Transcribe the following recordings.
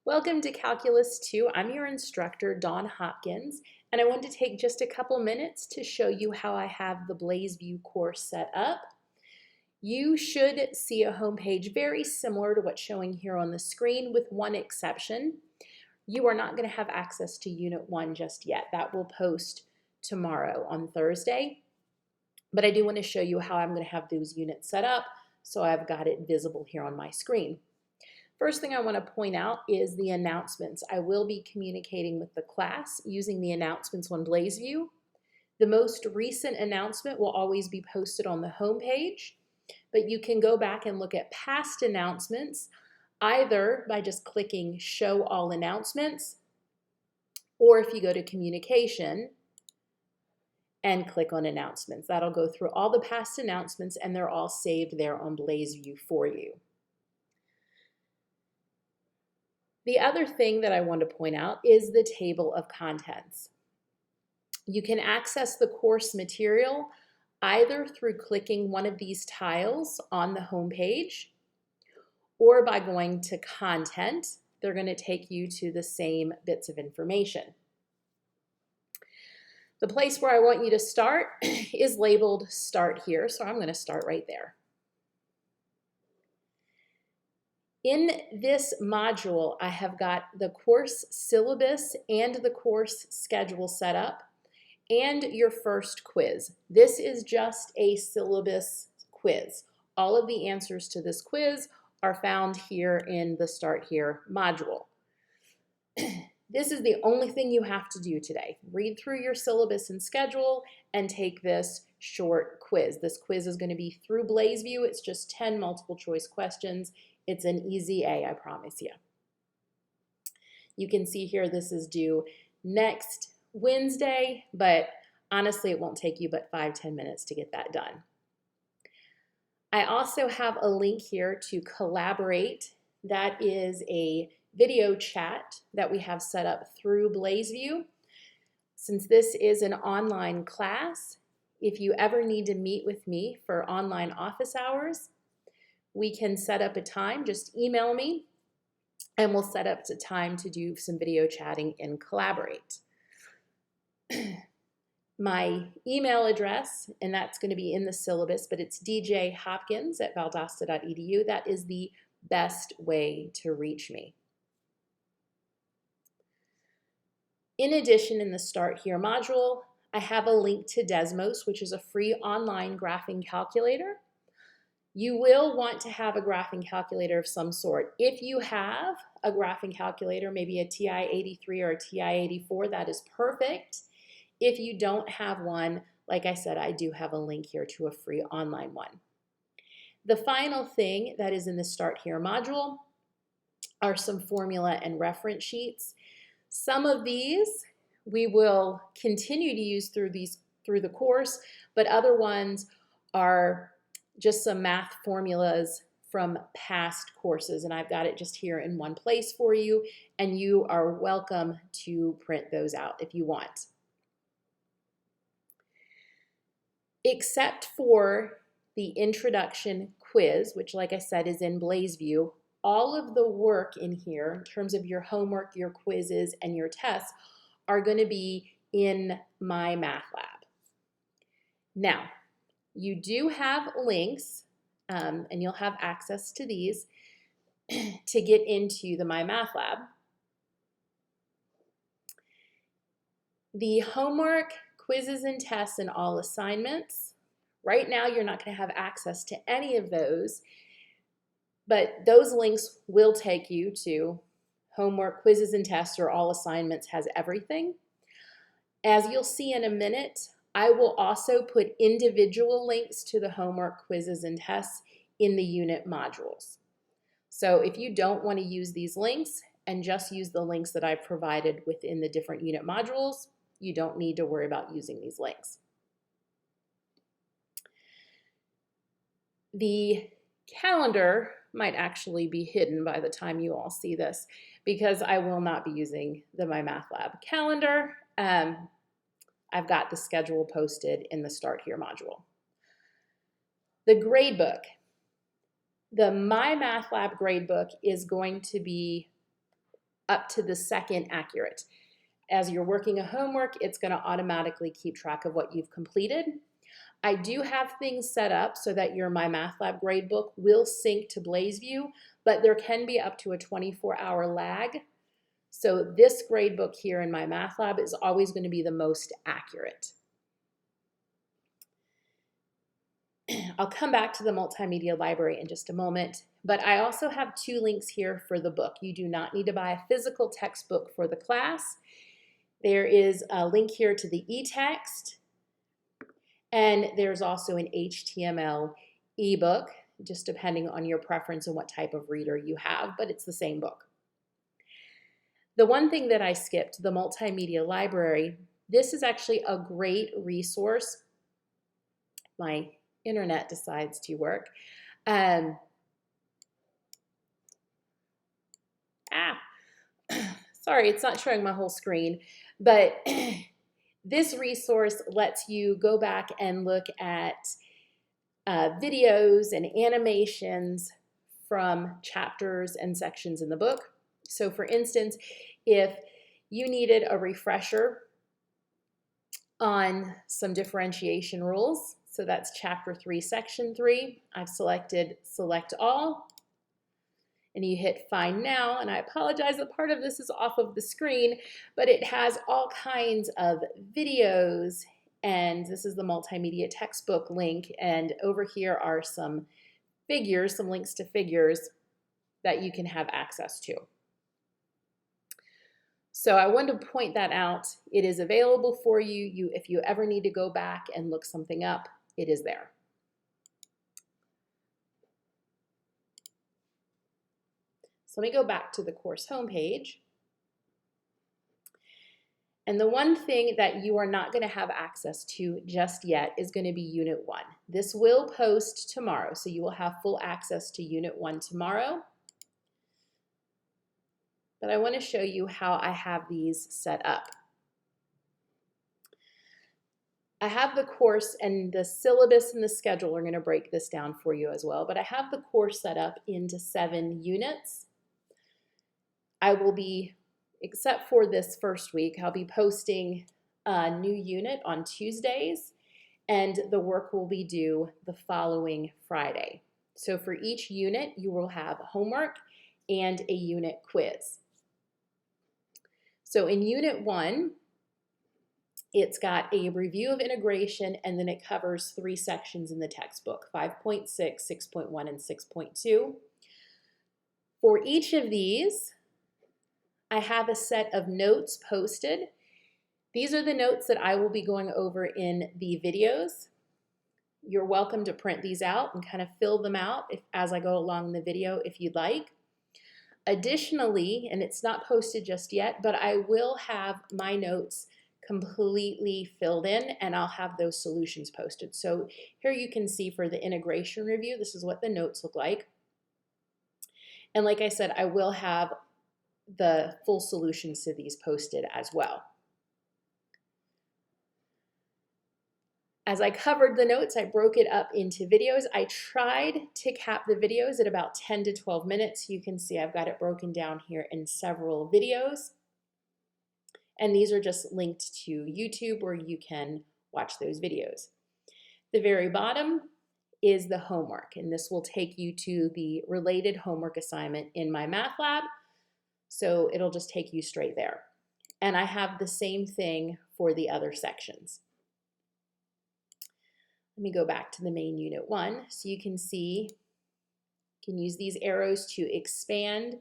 Welcome to Calculus 2. I'm your instructor, Dawn Hopkins, and I want to take just a couple minutes to show you how I have the BlazeView course set up. You should see a homepage very similar to what's showing here on the screen with one exception. You are not going to have access to Unit 1 just yet. That will post tomorrow on Thursday. But I do want to show you how I'm going to have those units set up, so I've got it visible here on my screen. First thing I want to point out is the announcements. I will be communicating with the class using the announcements on BlazeView. The most recent announcement will always be posted on the home page, but you can go back and look at past announcements either by just clicking Show All Announcements, or if you go to Communication and click on Announcements. That'll go through all the past announcements and they're all saved there on BlazeView for you. The other thing that I want to point out is the table of contents. You can access the course material either through clicking one of these tiles on the home page or by going to Content. They're going to take you to the same bits of information. The place where I want you to start is labeled Start Here, so I'm going to start right there. In this module, I have got the course syllabus and the course schedule set up and your first quiz. This is just a syllabus quiz. All of the answers to this quiz are found here in the Start Here module. This is the only thing you have to do today. Read through your syllabus and schedule and take this short quiz. This quiz is going to be through BlazeView. It's just 10 multiple choice questions. It's an easy A, I promise you. You can see here this is due next Wednesday, but honestly it won't take you but 5-10 minutes to get that done. I also have a link here to Collaborate. That is a video chat that we have set up through BlazeView. Since this is an online class, if you ever need to meet with me for online office hours, we can set up a time. Just email me and we'll set up a time to do some video chatting and Collaborate. My email address, and that's going to be in the syllabus, but it's djhopkins@valdosta.edu. That is the best way to reach me. In addition, in the Start Here module, I have a link to Desmos, which is a free online graphing calculator. You will want to have a graphing calculator of some sort. If you have a graphing calculator, maybe a TI-83 or a TI-84, that is perfect. If you don't have one, like I said, I do have a link here to a free online one. The final thing that is in the Start Here module are some formula and reference sheets. Some of these we will continue to use through the course, but other ones are just some math formulas from past courses, and I've got it just here in one place for you, and you are welcome to print those out if you want. Except for the introduction quiz, which like I said is in BlazeView, all of the work in here in terms of your homework, your quizzes, and your tests are going to be in MyMathLab. Now, you do have links, and you'll have access to these to get into the MyMathLab. The homework, quizzes and tests, and all assignments, right now you're not going to have access to any of those, but those links will take you to homework, quizzes, and tests, or all assignments has everything. As you'll see in a minute, I will also put individual links to the homework, quizzes, and tests in the unit modules. So if you don't want to use these links and just use the links that I've provided within the different unit modules, you don't need to worry about using these links. The calendar might actually be hidden by the time you all see this because I will not be using the MyMathLab calendar. I've got the schedule posted in the Start Here module. The gradebook. The MyMathLab gradebook is going to be up to the second accurate. As you're working a homework, it's going to automatically keep track of what you've completed. I do have things set up so that your MyMathLab gradebook will sync to BlazeView, but there can be up to a 24-hour lag. So this gradebook here in MyMathLab is always going to be the most accurate. I'll come back to the multimedia library in just a moment, but I also have 2 links here for the book. You do not need to buy a physical textbook for the class. There is a link here to the e-text, and there's also an HTML ebook, just depending on your preference and what type of reader you have, but it's the same book. The one thing that I skipped, the multimedia library, this is actually a great resource. My internet decides to work. Sorry, it's not showing my whole screen, but this resource lets you go back and look at videos and animations from chapters and sections in the book. So for instance, if you needed a refresher on some differentiation rules, so that's chapter 3, section 3, I've selected select all, and you hit find now, and I apologize that part of this is off of the screen, but it has all kinds of videos, and this is the multimedia textbook link, and over here are some figures, some links to figures that you can have access to. So I wanted to point that out. It is available for you. If you ever need to go back and look something up, it is there. So let me go back to the course homepage. And the one thing that you are not going to have access to just yet is going to be Unit 1. This will post tomorrow, so you will have full access to Unit 1 tomorrow. But I want to show you how I have these set up. I have the course, and the syllabus and the schedule are going to break this down for you as well, but I have the course set up into 7 units. I will be, except for this first week, I'll be posting a new unit on Tuesdays, and the work will be due the following Friday. So for each unit, you will have homework and a unit quiz. So in Unit 1, it's got a review of integration, and then it covers 3 sections in the textbook, 5.6, 6.1, and 6.2. For each of these, I have a set of notes posted. These are the notes that I will be going over in the videos. You're welcome to print these out and kind of fill them out as I go along the video if you'd like. Additionally, and it's not posted just yet, but I will have my notes completely filled in, and I'll have those solutions posted. So here you can see for the integration review, this is what the notes look like. And like I said, I will have the full solutions to these posted as well. As I covered the notes, I broke it up into videos. I tried to cap the videos at about 10 to 12 minutes. You can see I've got it broken down here in several videos. And these are just linked to YouTube where you can watch those videos. The very bottom is the homework, and this will take you to the related homework assignment in MyMathLab. So it'll just take you straight there. And I have the same thing for the other sections. Let me go back to the main Unit 1 so you can see, you can use these arrows to expand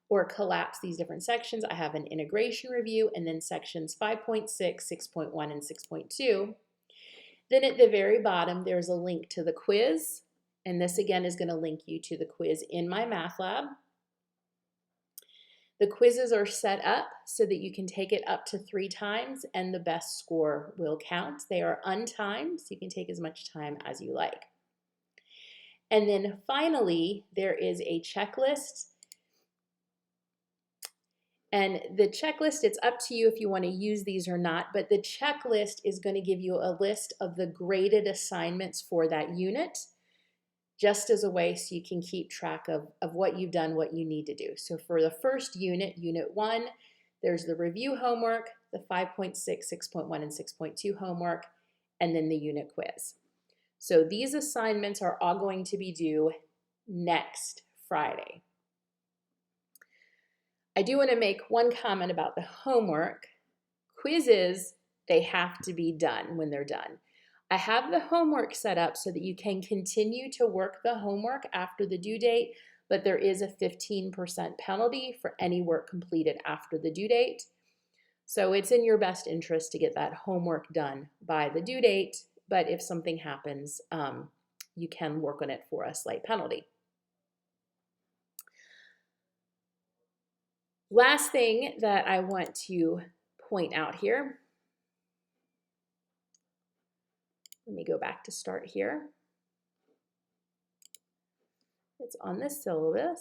or collapse these different sections. I have an integration review and then sections 5.6, 6.1, and 6.2. Then at the very bottom, there's a link to the quiz, and this again is going to link you to the quiz in MyMathLab. The quizzes are set up so that you can take it up to 3 times and the best score will count. They are untimed, so you can take as much time as you like. And then finally, there is a checklist. And the checklist, it's up to you if you want to use these or not, but the checklist is going to give you a list of the graded assignments for that unit. just as a way so you can keep track of what you've done, what you need to do. So for the first unit, Unit 1, there's the review homework, the 5.6, 6.1, and 6.2 homework, and then the unit quiz. So these assignments are all going to be due next Friday. I do want to make one comment about the homework. Quizzes, they have to be done when they're done. I have the homework set up so that you can continue to work the homework after the due date, but there is a 15% penalty for any work completed after the due date. So it's in your best interest to get that homework done by the due date, but if something happens, you can work on it for a slight penalty. Last thing that I want to point out here, let me go back to start here. It's on the syllabus.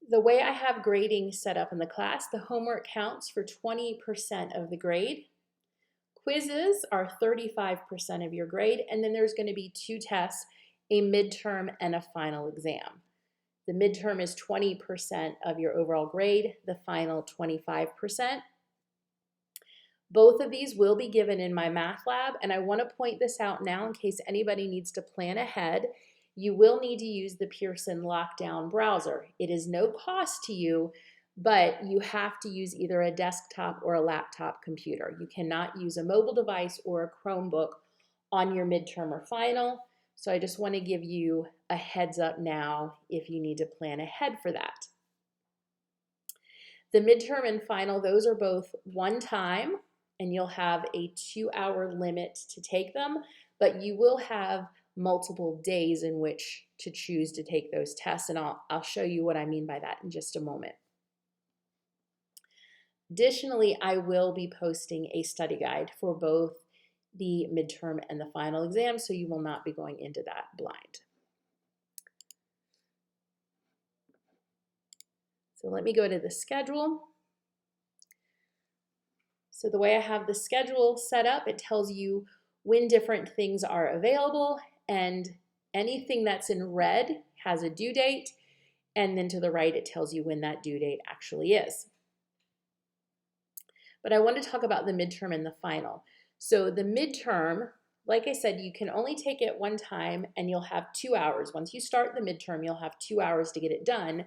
The way I have grading set up in the class, the homework counts for 20% of the grade. Quizzes are 35% of your grade, and then there's going to be 2 tests, a midterm and a final exam. The midterm is 20% of your overall grade, the final 25%. Both of these will be given in my math lab, and I want to point this out now in case anybody needs to plan ahead. You will need to use the Pearson Lockdown browser. It is no cost to you, but you have to use either a desktop or a laptop computer. You cannot use a mobile device or a Chromebook on your midterm or final. So I just want to give you a heads up now if you need to plan ahead for that. The midterm and final, those are both one time, and you'll have a 2-hour limit to take them, but you will have multiple days in which to choose to take those tests, and I'll show you what I mean by that in just a moment. Additionally, I will be posting a study guide for both the midterm and the final exam, so you will not be going into that blind. So let me go to the schedule. So the way I have the schedule set up, it tells you when different things are available, and anything that's in red has a due date, and then to the right it tells you when that due date actually is. But I want to talk about the midterm and the final. So the midterm, like I said, you can only take it one time and you'll have 2 hours. Once you start the midterm, you'll have 2 hours to get it done,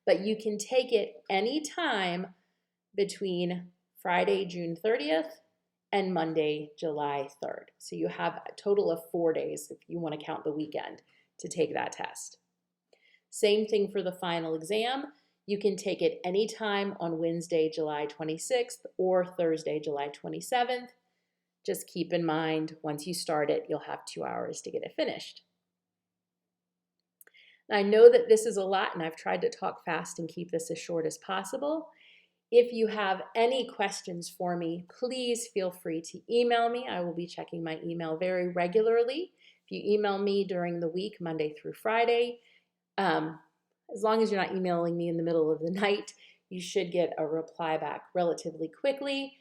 but you can take it any time between Friday, June 30th and Monday, July 3rd. So you have a total of 4 days if you want to count the weekend to take that test. Same thing for the final exam. You can take it anytime on Wednesday, July 26th or Thursday, July 27th. Just keep in mind, once you start it, you'll have 2 hours to get it finished. Now, I know that this is a lot, and I've tried to talk fast and keep this as short as possible. If you have any questions for me, please feel free to email me. I will be checking my email very regularly. If you email me during the week, Monday through Friday, as long as you're not emailing me in the middle of the night, you should get a reply back relatively quickly.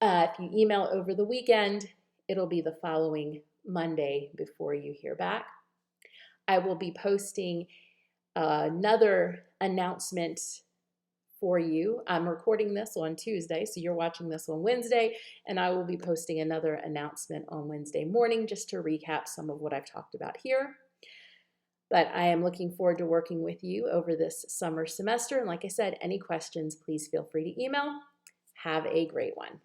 If you email over the weekend, it'll be the following Monday before you hear back. I will be posting another announcement for you. I'm recording this on Tuesday, so you're watching this on Wednesday, and I will be posting another announcement on Wednesday morning just to recap some of what I've talked about here. But I am looking forward to working with you over this summer semester, and like I said, any questions, please feel free to email. Have a great one.